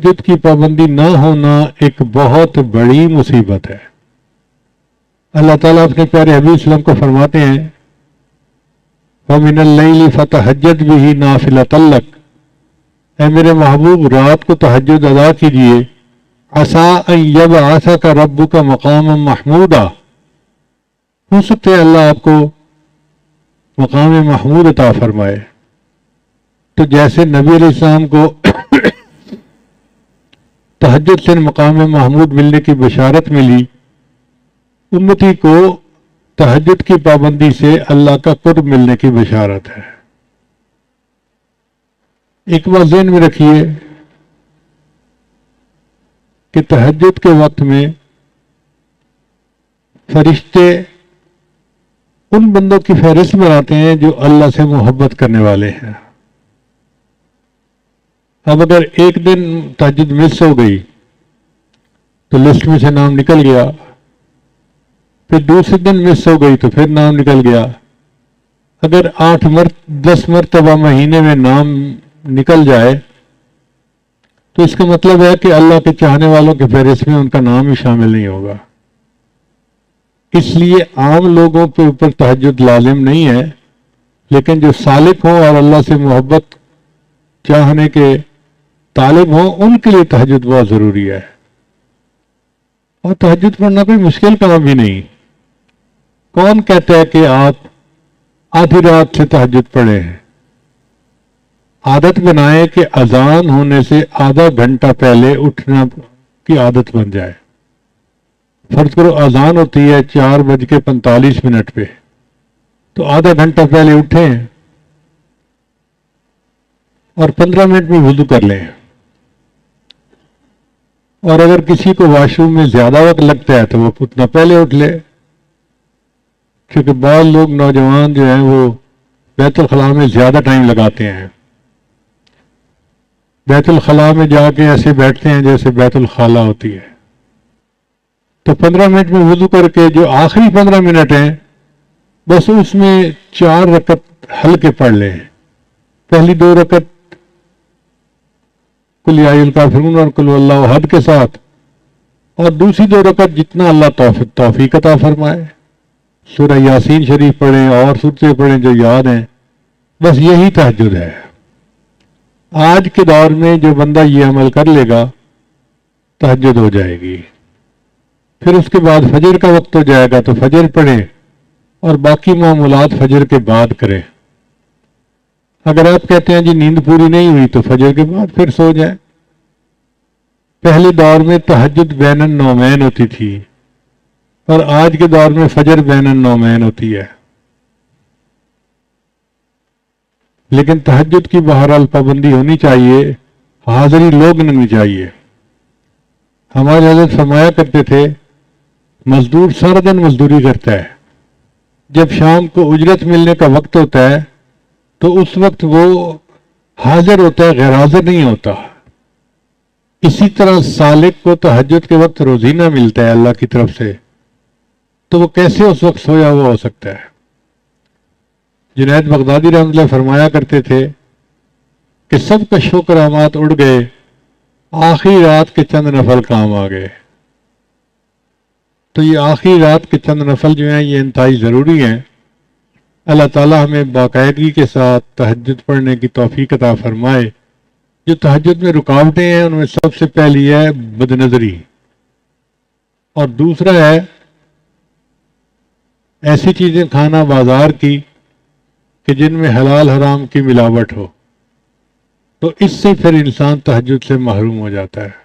تہجد کی پابندی نہ ہونا ایک بہت بڑی مصیبت ہے۔ اللہ تعالیٰ اپنے پیارے حبیب صلی اللہ علیہ وسلم کو فرماتے ہیں وَمِنَ اللَّيْلِ فَتَہَجَّدْ بِهِ نَافِلَةً لَكَ، اے میرے محبوب رات کو تہجد ادا کیجئے، عَسَىٰ أَن يَبْعَثَكَ رَبُّكَ مَقَامًا مَحْمُودًا، ہو سکتا ہے اللہ آپ کو مقام محمود عطا فرمائے۔ تو جیسے نبی علیہ السلام کو تہجد سے مقام محمود ملنے کی بشارت ملی، امتی کو تہجد کی پابندی سے اللہ کا قرب ملنے کی بشارت ہے۔ ایک بات ذہن میں رکھیے کہ تہجد کے وقت میں فرشتے ان بندوں کی فہرست بناتے ہیں جو اللہ سے محبت کرنے والے ہیں۔ اب اگر ایک دن تہجد مس ہو گئی تو لسٹ میں سے نام نکل گیا، پھر دوسرے دن مس ہو گئی تو پھر نام نکل گیا۔ اگر 10 مرتبہ مہینے میں نام نکل جائے تو اس کا مطلب ہے کہ اللہ کے چاہنے والوں کی فہرست میں ان کا نام ہی شامل نہیں ہوگا۔ اس لیے عام لوگوں کے اوپر تہجد لازم نہیں ہے، لیکن جو سالک ہوں اور اللہ سے محبت چاہنے کے طالب ہوں ان کے لیے تہجد بہت ضروری ہے۔ اور تہجد پڑھنا کوئی مشکل کام بھی نہیں۔ کون کہتا ہے کہ آپ آدھی رات سے تہجد پڑھیں؟ عادت بنائیں کہ اذان ہونے سے آدھا گھنٹہ پہلے اٹھنا کی عادت بن جائے۔ فرض کرو اذان ہوتی ہے 4:45 پہ، تو آدھا گھنٹہ پہلے اٹھیں اور 15 منٹ میں وضو کر لیں۔ اور اگر کسی کو واش روم میں زیادہ وقت لگتا ہے تو وہ اتنا پہلے اٹھ لے، کیونکہ بعض لوگ نوجوان جو ہیں وہ بیت الخلاء میں زیادہ ٹائم لگاتے ہیں۔ بیت الخلاء میں جا کے ایسے بیٹھتے ہیں جیسے بیت الخلا ہوتی ہے۔ تو 15 منٹ میں وضو کر کے جو آخری 15 منٹ ہیں بس اس میں 4 رکعت ہلکے پڑھ لیں۔ پہلی 2 رکعت قل یا ایھا الکافرون اور قل واللہ احد کے ساتھ، اور دوسری 2 رکعت جتنا اللہ توفیق عطا فرمائے۔ سورہ یاسین شریف پڑھیں اور سورتیں پڑھیں جو یاد ہیں، بس یہی تہجد ہے۔ آج کے دور میں جو بندہ یہ عمل کر لے گا تہجد ہو جائے گی۔ پھر اس کے بعد فجر کا وقت ہو جائے گا تو فجر پڑھیں اور باقی معمولات فجر کے بعد کریں۔ اگر آپ کہتے ہیں جی نیند پوری نہیں ہوئی تو فجر کے بعد پھر سو جائیں۔ پہلے دور میں تہجد بین النومین ہوتی تھی اور آج کے دور میں فجر بین النومین ہوتی ہے۔ لیکن تہجد کی بہرحال پابندی ہونی چاہیے، حاضری لوگ نہیں چاہیے۔ ہمارے حضرت فرمایا کرتے تھے مزدور سارا دن مزدوری کرتا ہے، جب شام کو اجرت ملنے کا وقت ہوتا ہے تو اس وقت وہ حاضر ہوتا ہے، غیر حاضر نہیں ہوتا۔ اسی طرح سالک کو تہجد کے وقت روزینہ ملتا ہے اللہ کی طرف سے، تو وہ کیسے اس وقت سویا ہوا ہو سکتا ہے؟ جنید بغدادی رحمۃ اللہ فرمایا کرتے تھے کہ سب کا شکر آمات اڑ گئے، آخری رات کے چند نفل کام آ گئے۔ تو یہ آخری رات کے چند نفل جو ہیں یہ انتہائی ضروری ہیں۔ اللہ تعالیٰ ہمیں باقاعدگی کے ساتھ تہجد پڑھنے کی توفیق عطا فرمائے۔ جو تہجد میں رکاوٹیں ہیں ان میں سب سے پہلی ہے بد نظری، اور دوسرا ہے ایسی چیزیں کھانا بازار کی کہ جن میں حلال حرام کی ملاوٹ ہو، تو اس سے پھر انسان تہجد سے محروم ہو جاتا ہے۔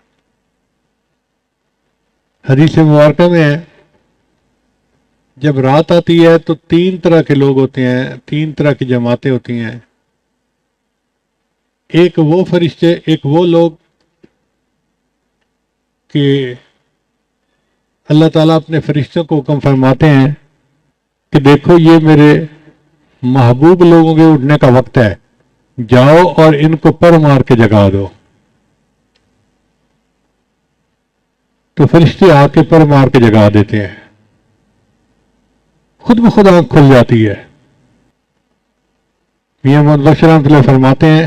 حدیث مبارکہ میں ہے جب رات آتی ہے تو 3 طرح کے لوگ ہوتے ہیں، 3 طرح کی جماعتیں ہوتی ہیں۔ ایک وہ فرشتے، ایک وہ لوگ کہ اللہ تعالیٰ اپنے فرشتوں کو حکم فرماتے ہیں کہ دیکھو یہ میرے محبوب لوگوں کے اٹھنے کا وقت ہے، جاؤ اور ان کو پر مار کے جگا دو۔ تو فرشتے آ کے پر مار کے جگا دیتے ہیں، خود بخود آنکھ کھل جاتی ہے۔ میاں محمد بخش رحمۃ اللہ فرماتے ہیں